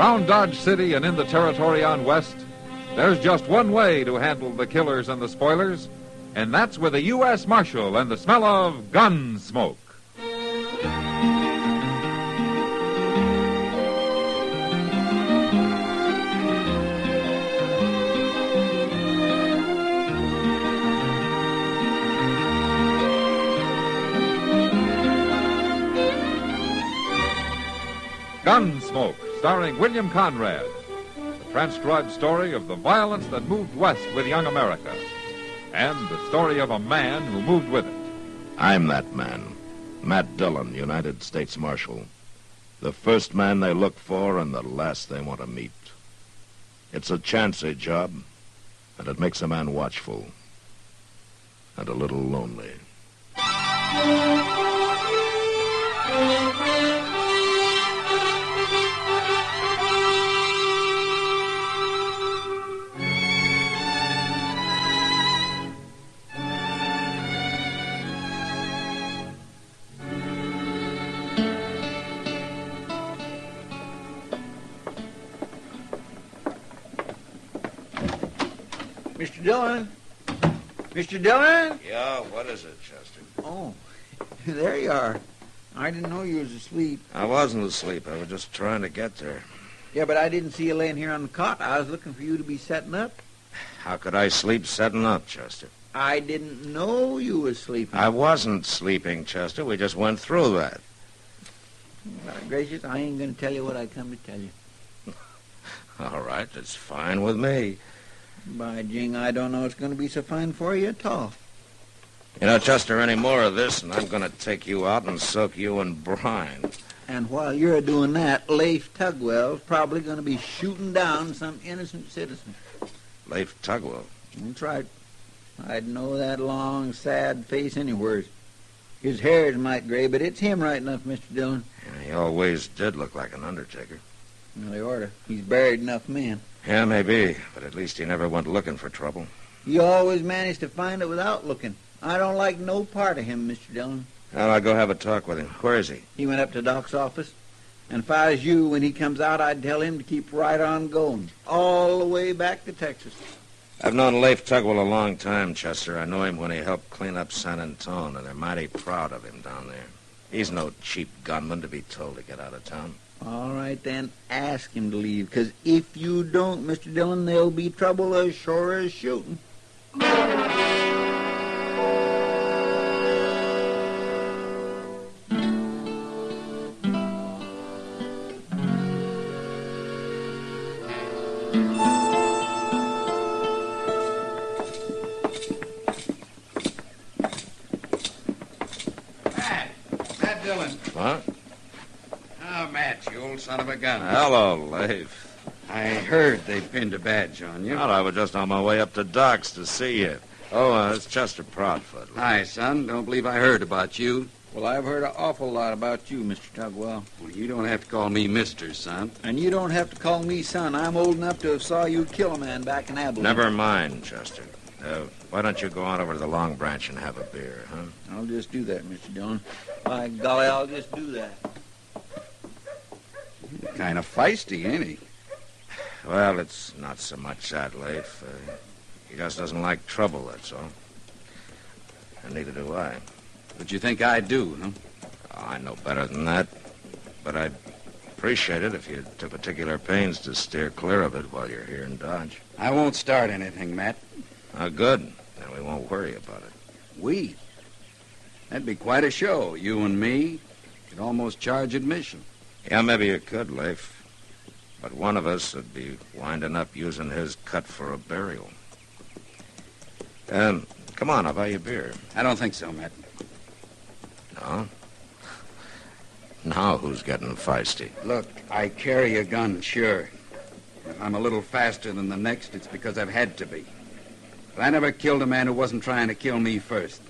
Around Dodge City and in the territory on West, there's just one way to handle the killers and the spoilers, and that's with a U.S. Marshal and the smell of Gunsmoke. Gunsmoke, starring William Conrad, the transcribed story of the violence that moved west with young America, and the story of a man who moved with it. I'm that man, Matt Dillon, United States Marshal. The first man they look for and the last they want to meet. It's a chancy job, and it makes a man watchful and a little lonely. Mr. Dillon? Mr. Dillon? Yeah, what is it, Chester? Oh, there you are. I didn't know you was asleep. I wasn't asleep. I was just trying to get there. Yeah, but I didn't see you laying here on the cot. I was looking for you to be setting up. How could I sleep setting up, Chester? I didn't know you was sleeping. I wasn't sleeping, Chester. We just went through that. God gracious, I ain't going to tell you what I come to tell you. All right, that's fine with me. By jing, I don't know it's going to be so fine for you at all. You know, Chester, any more of this, and I'm going to take you out and soak you in brine. And while you're doing that, Leif Tugwell's probably going to be shooting down some innocent citizen. Leif Tugwell? That's right. I'd know that long, sad face anywheres. His hair's might gray, but it's him right enough, Mr. Dillon. Yeah, he always did look like an undertaker. Well, they orter. He's buried enough men. Yeah, maybe, but at least he never went looking for trouble. He always managed to find it without looking. I don't like no part of him, Mr. Dillon. Well, I'll go have a talk with him. Where is he? He went up to Doc's office. And if I was you, when he comes out, I'd tell him to keep right on going, all the way back to Texas. I've known Leif Tugwell a long time, Chester. I know him when he helped clean up San Antone, and they're mighty proud of him down there. He's no cheap gunman to be told to get out of town. All right, then, ask him to leave, because if you don't, Mr. Dillon, there'll be trouble as sure as shooting. Matt Dillon. What? Oh, Matt, you old son of a gun. Hello, Leif. I heard they pinned a badge on you. Well, I was just on my way up to Doc's to see you. Oh, it's Chester Proudfoot. Hi, son. Don't believe I heard about you. Well, I've heard an awful lot about you, Mr. Tugwell. Well, you don't have to call me Mr., son. And you don't have to call me son. I'm old enough to have saw you kill a man back in Abilene. Never mind, Chester. Why don't you go on over to the Long Branch and have a beer, huh? I'll just do that, Mr. Dillon. By golly, I'll just do that. Kind of feisty, ain't he? Well, it's not so much that, Leif. He just doesn't like trouble, that's all. And neither do I. But you think I do, huh? Oh, I know better than that. But I'd appreciate it if you took particular pains to steer clear of it while you're here in Dodge. I won't start anything, Matt. Oh, good. Then we won't worry about it. We? That'd be quite a show. You and me could almost charge admission. Yeah, maybe you could, Leif. But one of us would be winding up using his cut for a burial. Come on, I'll buy you a beer. I don't think so, Matt. No? Now who's getting feisty? Look, I carry a gun, sure. If I'm a little faster than the next, it's because I've had to be. But I never killed a man who wasn't trying to kill me first.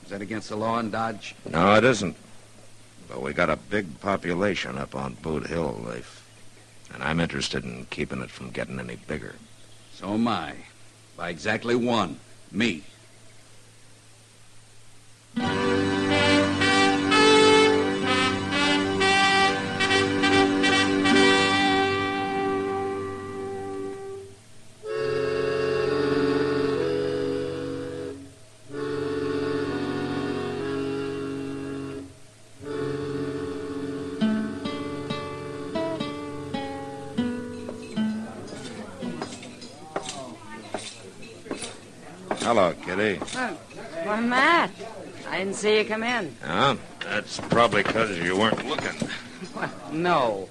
Is that against the law in Dodge? No, it isn't. But we got a big population up on Boot Hill, Leif. And I'm interested in keeping it from getting any bigger. So am I. By exactly one. Me. Hello, Kitty. Why, Matt, I didn't see you come in. Huh? That's probably because you weren't looking. Well, no.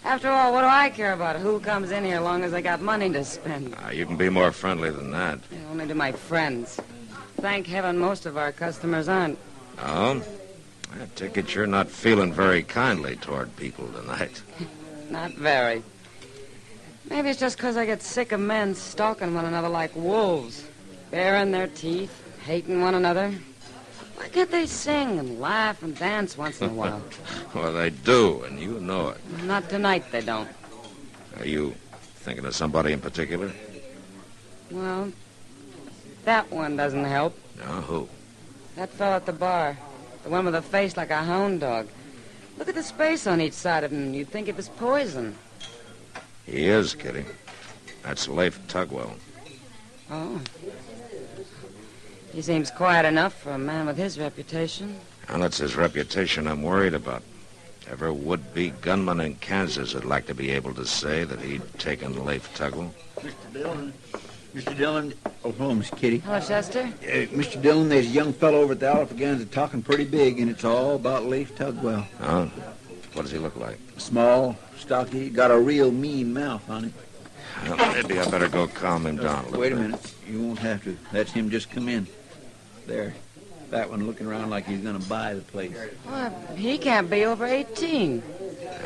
After all, what do I care about who comes in here as long as I got money to spend? You can be more friendly than that. Only to my friends. Thank heaven most of our customers aren't. Oh? I take it you're not feeling very kindly toward people tonight. Not very. Maybe it's just because I get sick of men stalking one another like wolves, baring their teeth, hating one another. Why can't they sing and laugh and dance once in a while? Well, they do, and you know it. Not tonight, they don't. Are you thinking of somebody in particular? Well, that one doesn't help. No, who? That fellow at the bar. The one with a face like a hound dog. Look at the space on each side of him. You'd think it was poison. He is, Kitty. That's Leif Tugwell. Oh. He seems quiet enough for a man with his reputation. And it's his reputation I'm worried about. Every would-be gunman in Kansas would like to be able to say that he'd taken Leif Tugwell. Mr. Dillon. Mr. Dillon. Oh, hello, Miss Kitty. Hello, Chester. Mr. Dillon, there's a young fellow over at the Alpha talking pretty big, and it's all about Leif Tugwell. Huh? What does he look like? Small, stocky, got a real mean mouth on it. Well, maybe I better go calm him down a little Wait a bit. minute. You won't have to. That's him just come in. There. That one looking around like he's going to buy the place. Well, he can't be over 18.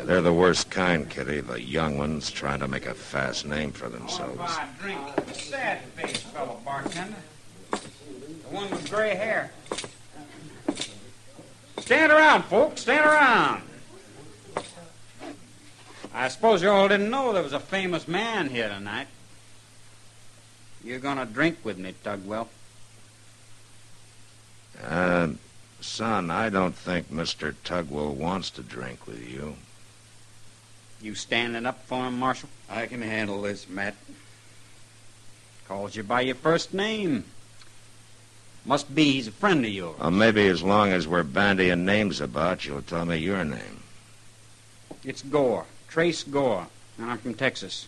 They're the worst kind, Kitty. The young ones trying to make a fast name for themselves. I drink the sad-faced fellow, bartender. The one with gray hair. Stand around, folks. Stand around. I suppose you all didn't know there was a famous man here tonight. You're going to drink with me, Tugwell. Son, I don't think Mr. Tugwell wants to drink with you. You standing up for him, Marshal? I can handle this, Matt. Calls you by your first name. Must be he's a friend of yours. Well, maybe as long as we're bandying names about, you'll tell me your name. It's Gore. Trace Gore. And I'm from Texas.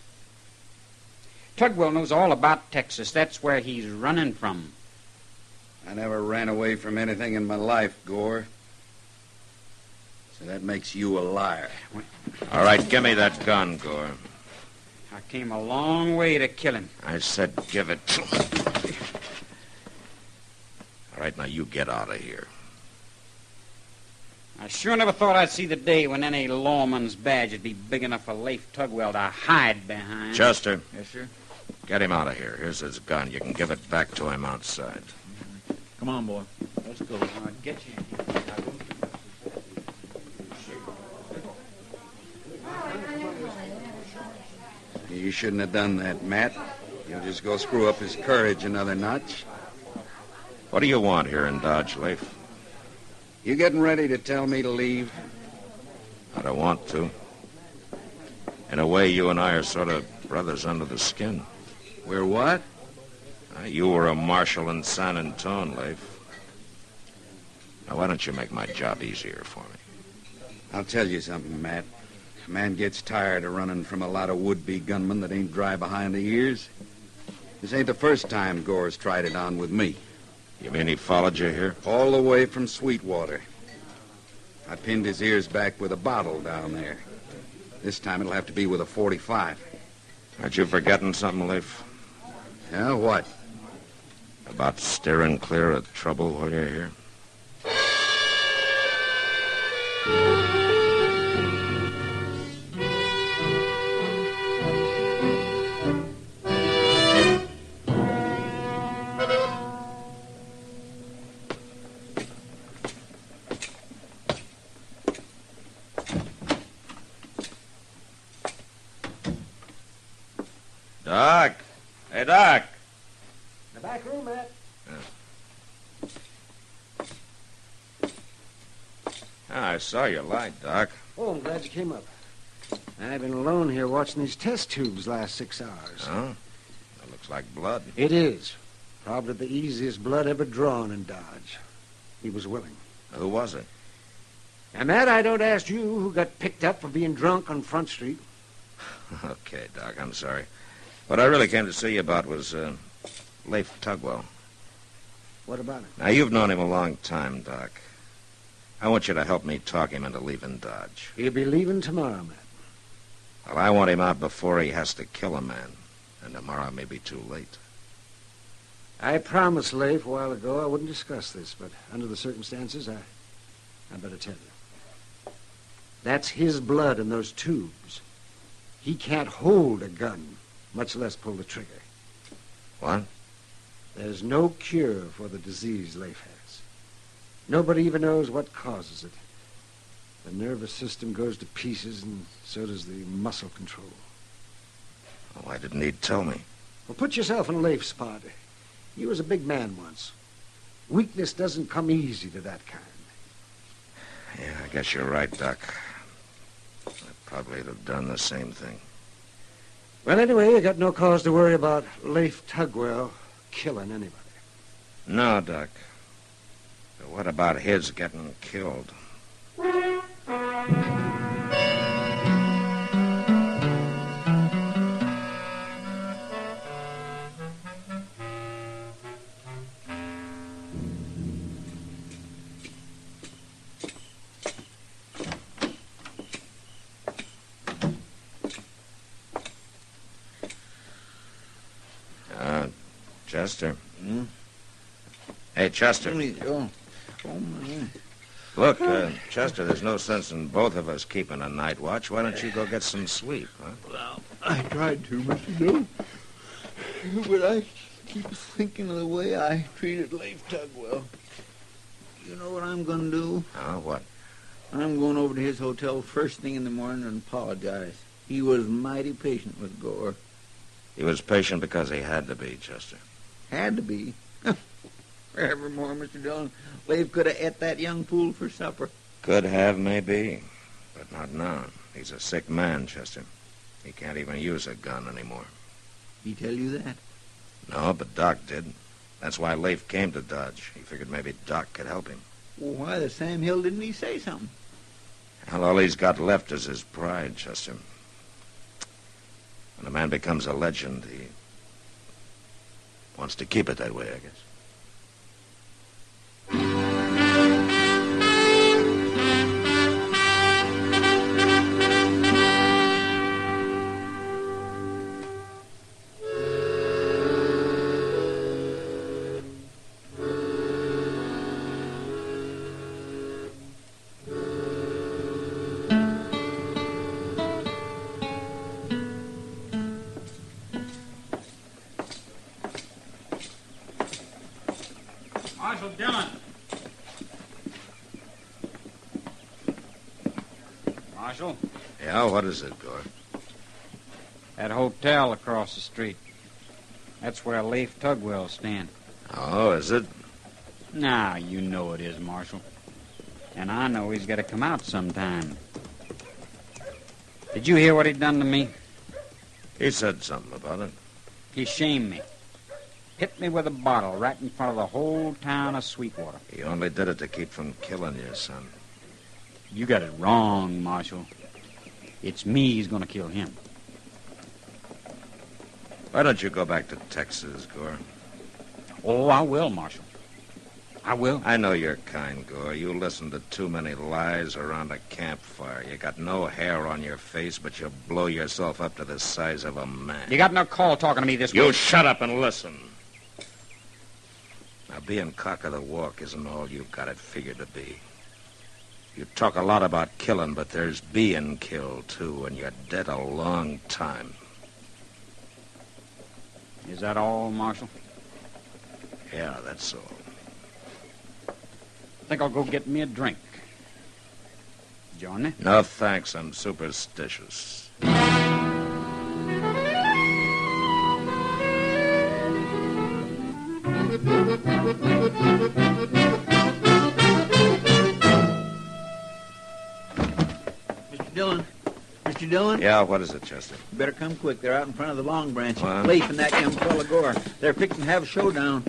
Tugwell knows all about Texas. That's where he's running from. I never ran away from anything in my life, Gore. So that makes you a liar. All right, give me that gun, Gore. I came a long way to kill him. I said give it to me. All right, now you get out of here. I sure never thought I'd see the day when any lawman's badge would be big enough for Leif Tugwell to hide behind. Chester. Yes, sir? Get him out of here. Here's his gun. You can give it back to him outside. Come on, boy. Let's go. I'll get you. You shouldn't have done that, Matt. You'll just go screw up his courage another notch. What do you want here in Dodge, Leif? You getting ready to tell me to leave? I don't want to. In a way, you and I are sort of brothers under the skin. We're what? You were a marshal in San Antone, Leif. Now, why don't you make my job easier for me? I'll tell you something, Matt. A man gets tired of running from a lot of would-be gunmen that ain't dry behind the ears. This ain't the first time Gore's tried it on with me. You mean he followed you here? All the way from Sweetwater. I pinned his ears back with a bottle down there. This time it'll have to be with a .45. Aren't you forgetting something, Leif? Yeah, what? About steering clear of trouble while you're here? Doc! Hey, Doc! The back room, Matt. I saw your light, Doc. Oh, I'm glad you came up. I've been alone here watching these test tubes last 6 hours. Oh? That looks like blood. It is. Probably the easiest blood ever drawn in Dodge. He was willing. Who was it? And Matt, I don't ask you who got picked up for being drunk on Front Street. Okay, Doc, I'm sorry. What I really came to see you about was Leif Tugwell. What about it? Now, you've known him a long time, Doc. I want you to help me talk him into leaving Dodge. He'll be leaving tomorrow, Matt. Well, I want him out before he has to kill a man. And tomorrow may be too late. I promised Leif a while ago I wouldn't discuss this, but under the circumstances, I better tell you. That's his blood in those tubes. He can't hold a gun, much less pull the trigger. What? There's no cure for the disease Leif has. Nobody even knows what causes it. The nervous system goes to pieces, and so does the muscle control. Oh, why didn't he tell me? Well, put yourself in Leif's spot. He was a big man once. Weakness doesn't come easy to that kind. Yeah, I guess you're right, Doc. I probably'd have done the same thing. Well, anyway, you got no cause to worry about Leif Tugwell killing anybody. No, Doc. But what about his getting killed? Chester. Hmm? Hey, Chester. Oh, my. Look, Chester, there's no sense in both of us keeping a night watch. Why don't you go get some sleep, huh? Well, I tried to, Mr. Dillon. But I keep thinking of the way I treated Leif Tugwell. You know what I'm going to do? What? I'm going over to his hotel first thing in the morning and apologize. He was mighty patient with Gore. He was patient because he had to be, Chester. Had to be. Forevermore, Mr. Dillon. Leif could have ate that young fool for supper. Could have, maybe. But not now. He's a sick man, Chester. He can't even use a gun anymore. He tell you that? No, but Doc did. That's why Leif came to Dodge. He figured maybe Doc could help him. Well, why the Sam Hill didn't he say something? Well, all he's got left is his pride, Chester. When a man becomes a legend, he wants to keep it that way, I guess. Marshal Dillon. Marshal, Yeah, what is it, Gore? that hotel across the street. That's where Leif Tugwell's staying. Oh, is it? Now, you know it is, Marshal. And I know he's got to come out sometime. Did you hear what he done to me? He said something about it. He shamed me. Hit me with a bottle right in front of the whole town of Sweetwater. He only did it to keep from killing you, son. You got it wrong, Marshal. It's me he's going to kill him. Why don't you go back to Texas, Gore? Oh, I will, Marshal. I will. I know you're kind, Gore. You listen to too many lies around a campfire. You got no hair on your face, but you blow yourself up to the size of a man. You got no call talking to me this way. You shut up and listen. Now, being cock of the walk isn't all you've got it figured to be. You talk a lot about killing, but there's being killed, too, and you're dead a long time. Is that all, Marshal? Yeah, that's all. I think I'll go get me a drink. Join me? No, thanks. I'm superstitious. Mr. Dillon? Mr. Dillon? Yeah, what is it, Chester? You better come quick. They're out in front of the Long Branch. What? Leif and that young fella Gore. They're fixing to have a showdown.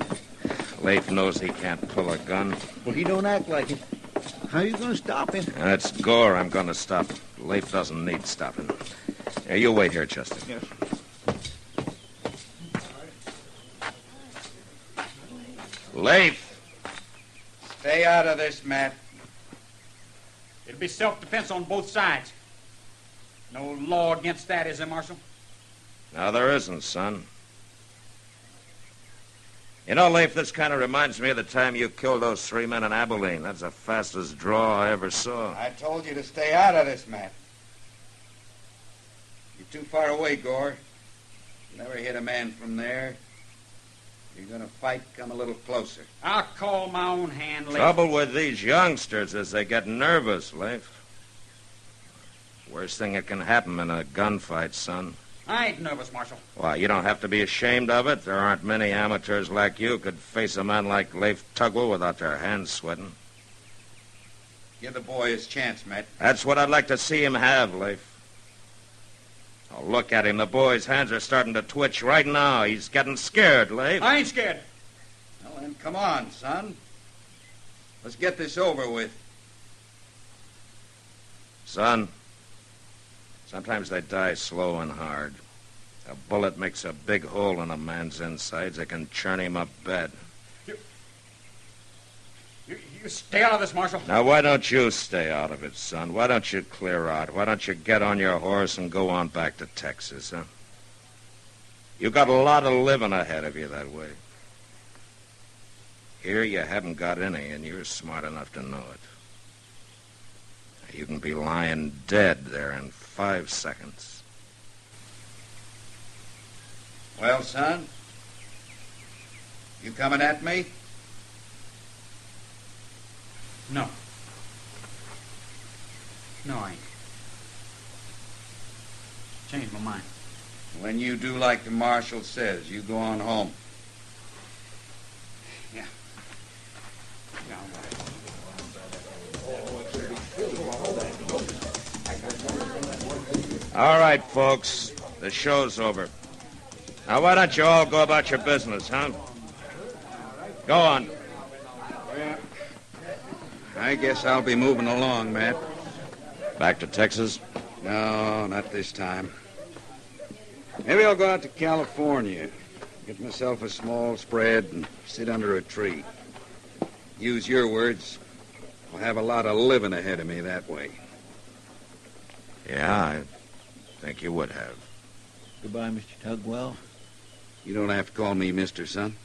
Leif knows he can't pull a gun. Well, he don't act like it. How are you going to stop him? That's Gore I'm going to stop. Leif doesn't need stopping. Yeah, you wait here, Chester. Yes. Leif! Stay out of this, Matt. It'll be self-defense on both sides. No law against that, is there, Marshal? No, there isn't, son. You know, Leif, this kind of reminds me of the time you killed those 3 men in Abilene. That's the fastest draw I ever saw. I told you to stay out of this, Matt. You're too far away, Gore. Never hit a man from there. You're going to fight, come a little closer. I'll call my own hand, Leif. Trouble with these youngsters is they get nervous, Leif. Worst thing that can happen in a gunfight, son. I ain't nervous, Marshal. Why, you don't have to be ashamed of it. There aren't many amateurs like you who could face a man like Leif Tugwell without their hands sweating. Give the boy his chance, Matt. That's what I'd like to see him have, Leif. Oh, look at him. The boy's hands are starting to twitch right now. He's getting scared, Leif. I ain't scared. Well, then, come on, son. Let's get this over with. Son, sometimes they die slow and hard. A bullet makes a big hole in a man's insides. It can churn him up bad. You stay out of this, Marshal. Now, why don't you stay out of it, son? Why don't you clear out? Why don't you get on your horse and go on back to Texas, huh? You got a lot of living ahead of you that way. Here you haven't got any, and you're smart enough to know it. You can be lying dead there in 5 seconds. Well, son? You coming at me? No. No, I ain't. Changed my mind. When you do like the marshal says, you go on home. Yeah. Yeah, all right. All right, folks. The show's over. Now, why don't you all go about your business, huh? Go on. I guess I'll be moving along, Matt. Back to Texas? No, not this time. Maybe I'll go out to California, get myself a small spread, and sit under a tree. Use your words. I'll have a lot of living ahead of me that way. Yeah, I think you would have. Goodbye, Mr. Tugwell. You don't have to call me Mr. Son.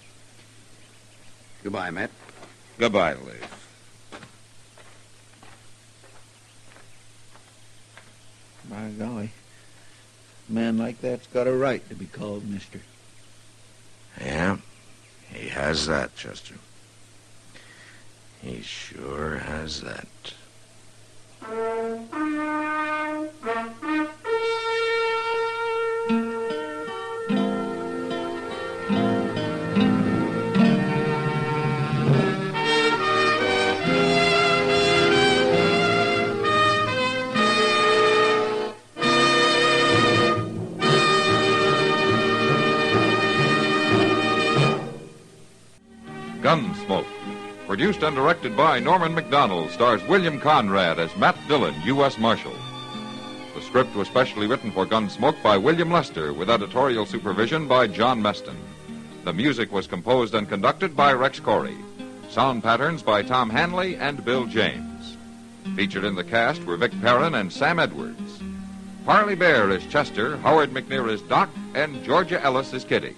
Goodbye, Matt. Goodbye, Leif. By golly, a man like that's got a right to be called Mister. Yeah, he has that, Chester. He sure has that. Gunsmoke. Produced and directed by Norman McDonald, stars William Conrad as Matt Dillon, U.S. Marshal. The script was specially written for Gunsmoke by William Lester, with editorial supervision by John Meston. The music was composed and conducted by Rex Corey. Sound patterns by Tom Hanley and Bill James. Featured in the cast were Vic Perrin and Sam Edwards. Parley Bear is Chester, Howard McNear is Doc, and Georgia Ellis is Kitty.